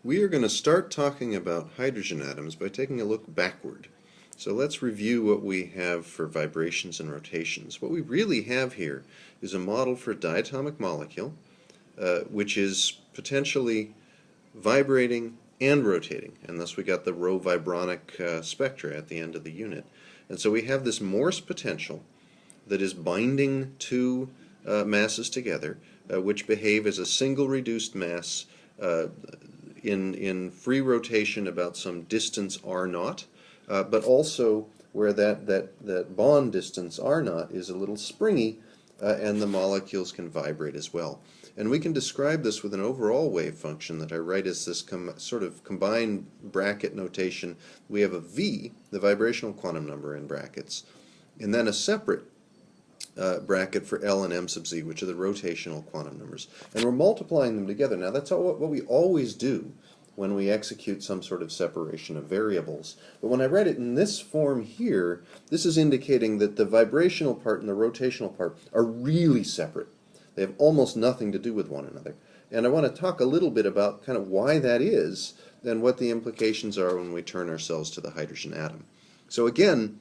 We are going to start talking about hydrogen atoms by taking a look backward. So let's review what we have for vibrations and rotations. What we really have here is a model for a diatomic molecule, which is potentially vibrating and rotating, and thus we got the rho vibronic spectra at the end of the unit. And so we have this Morse potential that is binding two masses together, which behave as a single reduced mass in free rotation about some distance r naught, but also where that bond distance r naught is a little springy, and the molecules can vibrate as well. And we can describe this with an overall wave function that I write as this sort of combined bracket notation. We have a v, the vibrational quantum number in brackets, and then a separate bracket for L and M sub z, which are the rotational quantum numbers. And we're multiplying them together. Now that's what we always do when we execute some sort of separation of variables. But when I write it in this form here, this is indicating that the vibrational part and the rotational part are really separate. They have almost nothing to do with one another. And I want to talk a little bit about kind of why that is and what the implications are when we turn ourselves to the hydrogen atom. So again,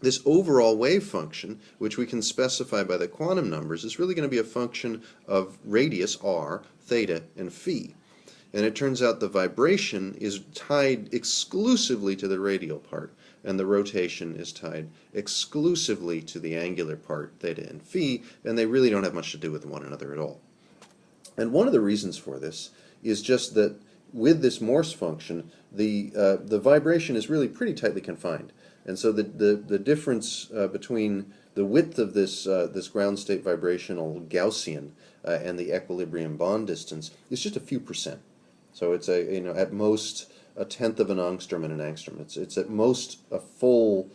this overall wave function, which we can specify by the quantum numbers, is really going to be a function of radius r, theta, and phi. And it turns out the vibration is tied exclusively to the radial part, and the rotation is tied exclusively to the angular part, theta and phi, and they really don't have much to do with one another at all. And one of the reasons for this is just that with this Morse function, the vibration is really pretty tightly confined. And so the difference between the width of this ground state vibrational Gaussian and the equilibrium bond distance is just a few percent. So it's at most a tenth of an angstrom and an angstrom. It's at most a full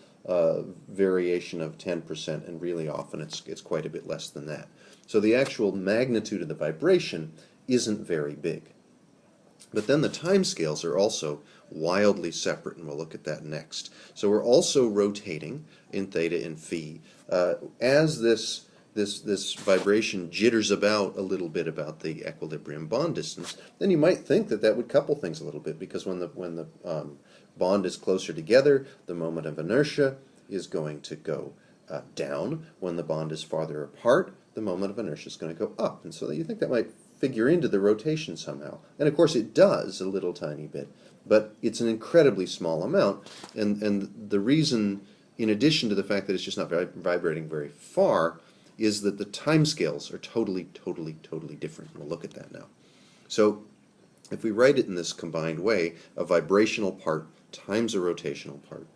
variation of 10%, and really often it's quite a bit less than that. So the actual magnitude of the vibration isn't very big. But then the timescales are also wildly separate, and we'll look at that next. So we're also rotating in theta and phi. As this vibration jitters about a little bit about the equilibrium bond distance, then you might think that would couple things a little bit, because when the bond is closer together, the moment of inertia is going to go down. When the bond is farther apart, the moment of inertia is going to go up. And so you think that might figure into the rotation somehow. And of course it does a little tiny bit, but it's an incredibly small amount. And the reason, in addition to the fact that it's just not vibrating very far, is that the timescales are totally different. We'll look at that now. So if we write it in this combined way, a vibrational part times a rotational part,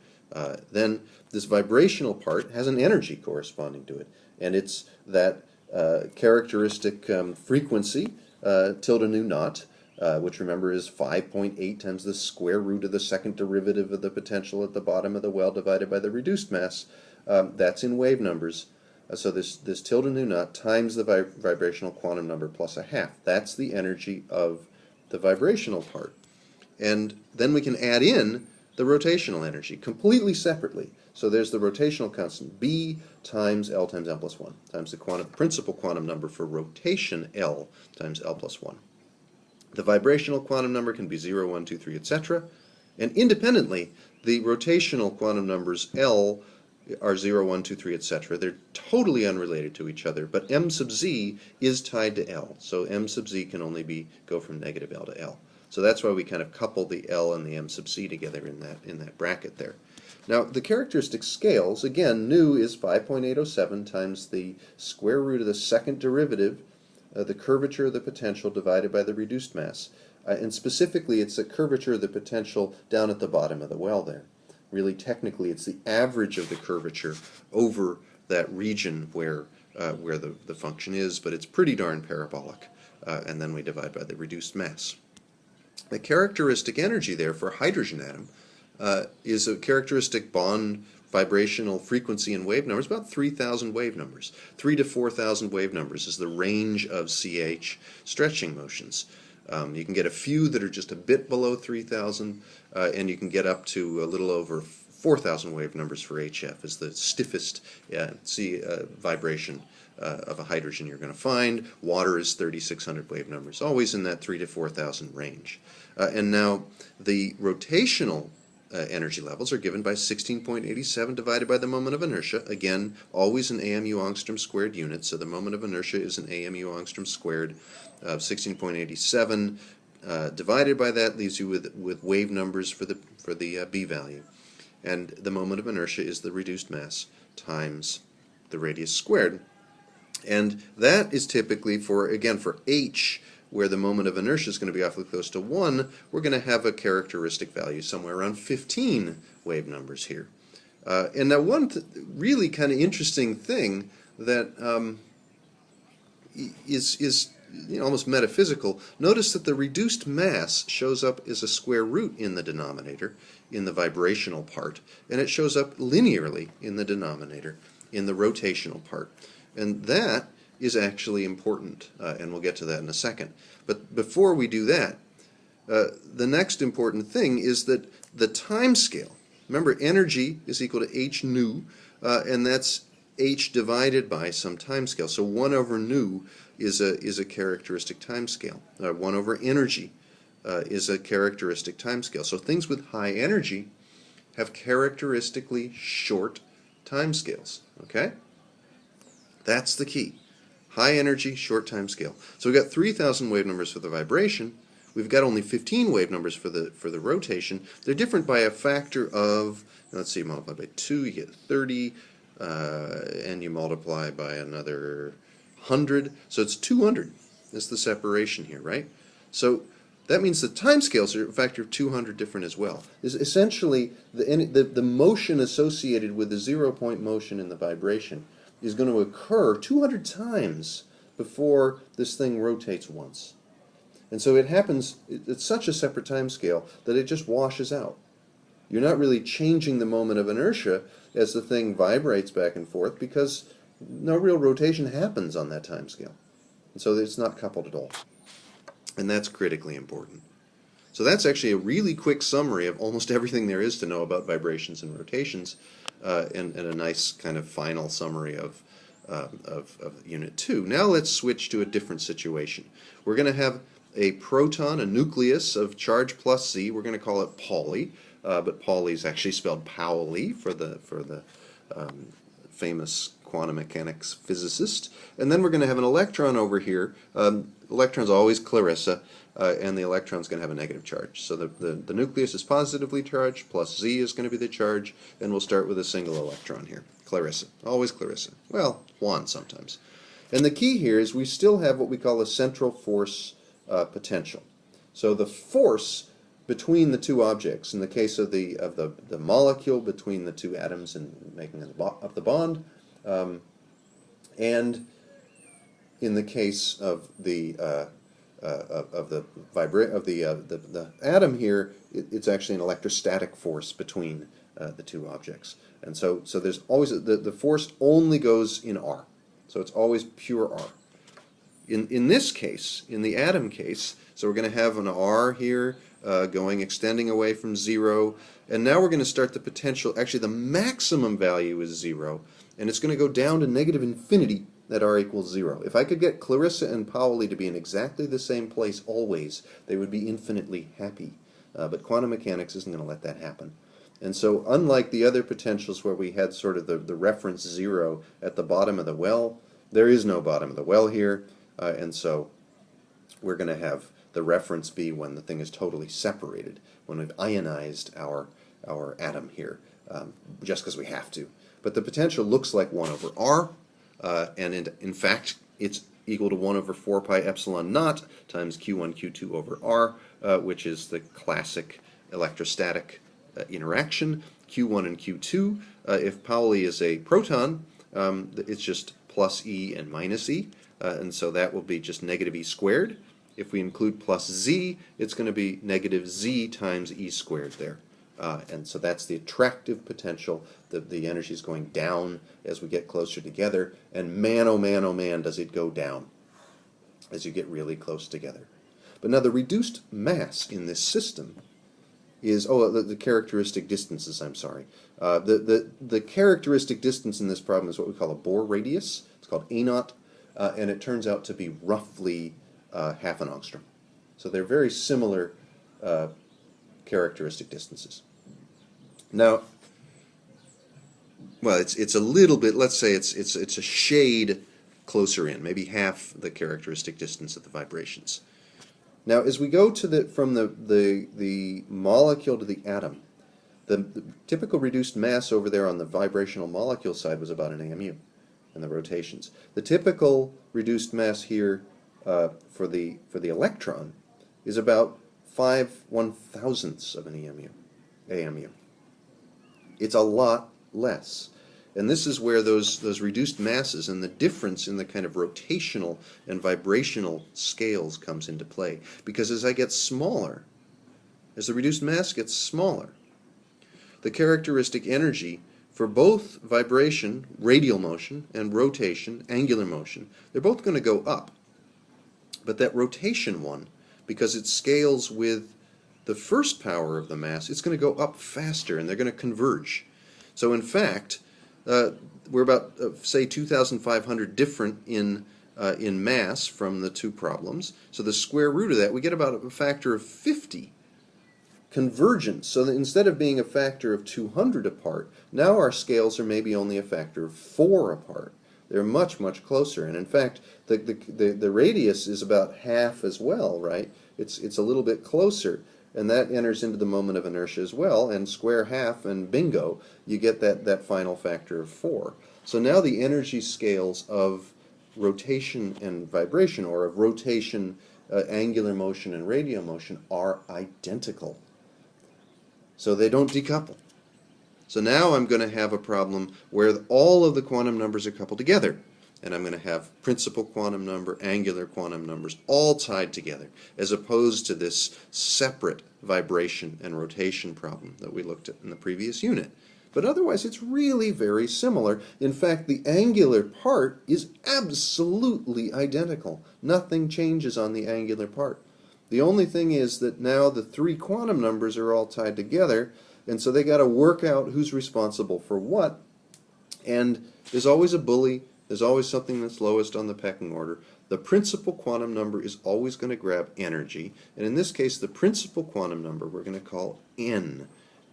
then this vibrational part has an energy corresponding to it, and it's that characteristic frequency, tilde nu naught, which remember is 5.8 times the square root of the second derivative of the potential at the bottom of the well divided by the reduced mass. That's in wave numbers. So this tilde nu naught times the vibrational quantum number plus a half. That's the energy of the vibrational part. And then we can add in the rotational energy completely separately. So there's the rotational constant B times L times M plus 1 times the principal quantum number for rotation L times L plus 1. The vibrational quantum number can be 0, 1, 2, 3, etc. And independently, the rotational quantum numbers L are 0, 1, 2, 3, etc. They're totally unrelated to each other, but M sub z is tied to L. So M sub z can only go from negative L to L. So that's why we kind of couple the L and the M sub z together in that bracket there. Now the characteristic scales, again, nu is 5.807 times the square root of the second derivative, the curvature of the potential divided by the reduced mass. And specifically it's the curvature of the potential down at the bottom of the well there. Really, technically, it's the average of the curvature over that region where the function is, but it's pretty darn parabolic. And then we divide by the reduced mass. The characteristic energy there for a hydrogen atom is a characteristic bond vibrational frequency in wave numbers, about 3,000 wave numbers. 3,000 to 4,000 wave numbers is the range of CH stretching motions. You can get a few that are just a bit below 3,000, and you can get up to a little over 4,000 wave numbers for HF is the stiffest vibration of a hydrogen you're going to find. Water is 3,600 wave numbers, always in that 3,000 to 4,000 range. And now the rotational energy levels are given by 16.87 divided by the moment of inertia. Again, always an AMU angstrom squared unit, so the moment of inertia is an AMU angstrom squared. 16.87 divided by that leaves you with wave numbers for the B value. And the moment of inertia is the reduced mass times the radius squared. And that is typically for H, where the moment of inertia is going to be awfully close to 1, we're going to have a characteristic value somewhere around 15 wave numbers here. And now one really kind of interesting thing that is almost metaphysical, notice that the reduced mass shows up as a square root in the denominator, in the vibrational part, and it shows up linearly in the denominator, in the rotational part. And that is actually important, and we'll get to that in a second. But before we do that, the next important thing is that the time scale, remember energy is equal to h nu, and that's h divided by some time scale. So 1 over nu is a characteristic time scale. 1 over energy is a characteristic time scale. So things with high energy have characteristically short time scales. Okay? That's the key. High energy, short time scale. So we've got 3,000 wave numbers for the vibration. We've got only 15 wave numbers for the rotation. They're different by a factor of, let's see, multiply by 2, you get 30, and you multiply by another 100. So it's 200 is the separation here, right? So that means the time scales are a factor of 200 different as well. Is essentially the motion associated with the 0-point motion in the vibration is going to occur 200 times before this thing rotates once. And so it happens, it's such a separate time scale that it just washes out. You're not really changing the moment of inertia as the thing vibrates back and forth because no real rotation happens on that time scale. And so it's not coupled at all. And that's critically important. So that's actually a really quick summary of almost everything there is to know about vibrations and rotations, and a nice kind of final summary of Unit 2. Now let's switch to a different situation. We're going to have a proton, a nucleus of charge plus Z. We're going to call it Pauli, but Pauli is actually spelled Pauli for the famous quantum mechanics physicist. And then we're going to have an electron over here. Electron's always Clarissa, and the electron's going to have a negative charge. So the nucleus is positively charged, plus Z is going to be the charge, and we'll start with a single electron here. Clarissa. Always Clarissa. Well, Juan sometimes. And the key here is we still have what we call a central force potential. So the force between the two objects, in the case of the molecule between the two atoms and making up the bond, and in the case of the atom here, it's actually an electrostatic force between the two objects. And so there's always the force only goes in R. So it's always pure R. In this case, in the atom case, so we're going to have an R here extending away from 0, and now we're going to start the potential. Actually, the maximum value is 0, and it's going to go down to negative infinity at R equals 0. If I could get Clarissa and Pauli to be in exactly the same place always, they would be infinitely happy. But quantum mechanics isn't going to let that happen. And so unlike the other potentials where we had sort of the reference 0 at the bottom of the well, there is no bottom of the well here, and so we're going to have the reference be when the thing is totally separated, when we've ionized our atom here, just because we have to. But the potential looks like 1 over R, and in fact it's equal to 1 over 4 pi epsilon naught times Q1, Q2 over R, which is the classic electrostatic interaction. Q1 and Q2, if Pauli is a proton, it's just plus E and minus E, and so that will be just negative E squared. If we include plus Z, it's going to be negative Z times E squared there. And so that's the attractive potential. The energy is going down as we get closer together, and man, oh man, does it go down as you get really close together. But now the reduced mass in this system is, the characteristic distances, I'm sorry. The characteristic distance in this problem is what we call a Bohr radius. It's called A naught, and it turns out to be roughly half an angstrom. So they're very similar characteristic distances. Now, well, it's a little bit. Let's say it's a shade closer in, maybe half the characteristic distance of the vibrations. Now, as we go to from the molecule to the atom, the typical reduced mass over there on the vibrational molecule side was about an AMU in the rotations. The typical reduced mass here for the electron is about 5/1000ths of an AMU. It's a lot less. And this is where those reduced masses and the difference in the kind of rotational and vibrational scales comes into play. Because as I get smaller, as the reduced mass gets smaller, the characteristic energy for both vibration, radial motion, and rotation, angular motion, they're both going to go up. But that rotation one, because it scales with the first power of the mass, it's going to go up faster and they're going to converge. So in fact, we're about, say, 2,500 different in mass from the two problems. So the square root of that, we get about a factor of 50 convergence. So that instead of being a factor of 200 apart, now our scales are maybe only a factor of 4 apart. They're much, much closer. And in fact, the radius is about half as well, right? It's a little bit closer. And that enters into the moment of inertia as well, and square half, and bingo, you get that final factor of 4. So now the energy scales of rotation and vibration, or of rotation, angular motion, and radial motion, are identical. So they don't decouple. So now I'm going to have a problem where all of the quantum numbers are coupled together. And I'm going to have principal quantum number, angular quantum numbers, all tied together, as opposed to this separate vibration and rotation problem that we looked at in the previous unit. But otherwise, it's really very similar. In fact, the angular part is absolutely identical. Nothing changes on the angular part. The only thing is that now the 3 quantum numbers are all tied together, and so they got to work out who's responsible for what. And there's always a bully. There's always something that's lowest on the pecking order. The principal quantum number is always going to grab energy, and in this case the principal quantum number we're going to call n.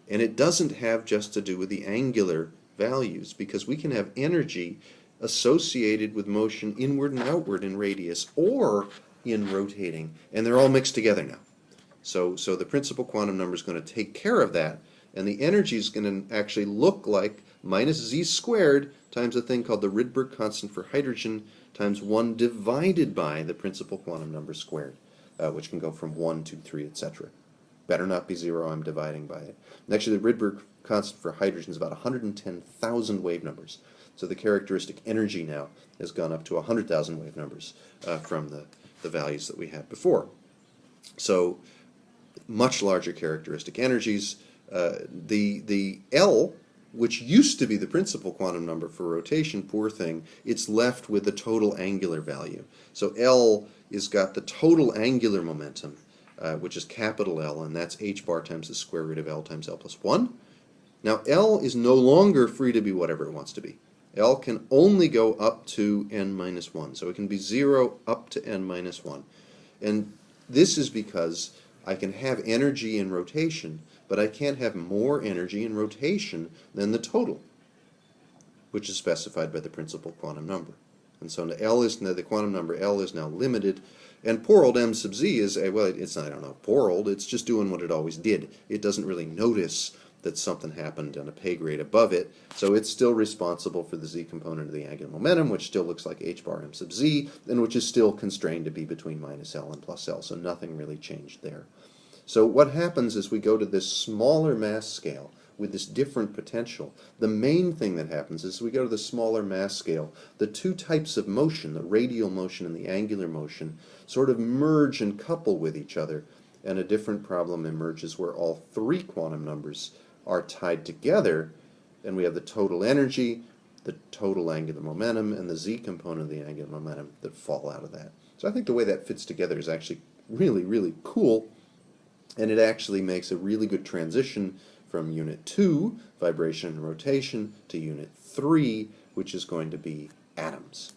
And it doesn't have just to do with the angular values, because we can have energy associated with motion inward and outward in radius or in rotating, and they're all mixed together now. So the principal quantum number is going to take care of that, and the energy is going to actually look like minus z squared times a thing called the Rydberg constant for hydrogen times 1 divided by the principal quantum number squared, which can go from 1, 2, 3, etc. Better not be 0, I'm dividing by it. And actually the Rydberg constant for hydrogen is about 110,000 wave numbers. So the characteristic energy now has gone up to 100,000 wave numbers from the values that we had before. So much larger characteristic energies. The L, which used to be the principal quantum number for rotation, poor thing, it's left with the total angular value. So L is got the total angular momentum, which is capital L, and that's h bar times the square root of L times L plus 1. Now L is no longer free to be whatever it wants to be. L can only go up to n minus 1. So it can be 0 up to n minus 1. And this is because I can have energy in rotation, but I can't have more energy in rotation than the total, which is specified by the principal quantum number. And so the quantum number L is now limited, and poor old m sub z is, well, it's not, I don't know, poor old, it's just doing what it always did. It doesn't really notice that something happened on a pay grade above it, so it's still responsible for the z component of the angular momentum, which still looks like h bar m sub z, and which is still constrained to be between minus L and plus L, so nothing really changed there. So what happens is we go to this smaller mass scale with this different potential. The main thing that happens is we go to the smaller mass scale. The two types of motion, the radial motion and the angular motion, sort of merge and couple with each other, and a different problem emerges where all 3 quantum numbers are tied together, and we have the total energy, the total angular momentum, and the z component of the angular momentum that fall out of that. So I think the way that fits together is actually really, really cool. And it actually makes a really good transition from unit 2, vibration and rotation, to unit 3, which is going to be atoms.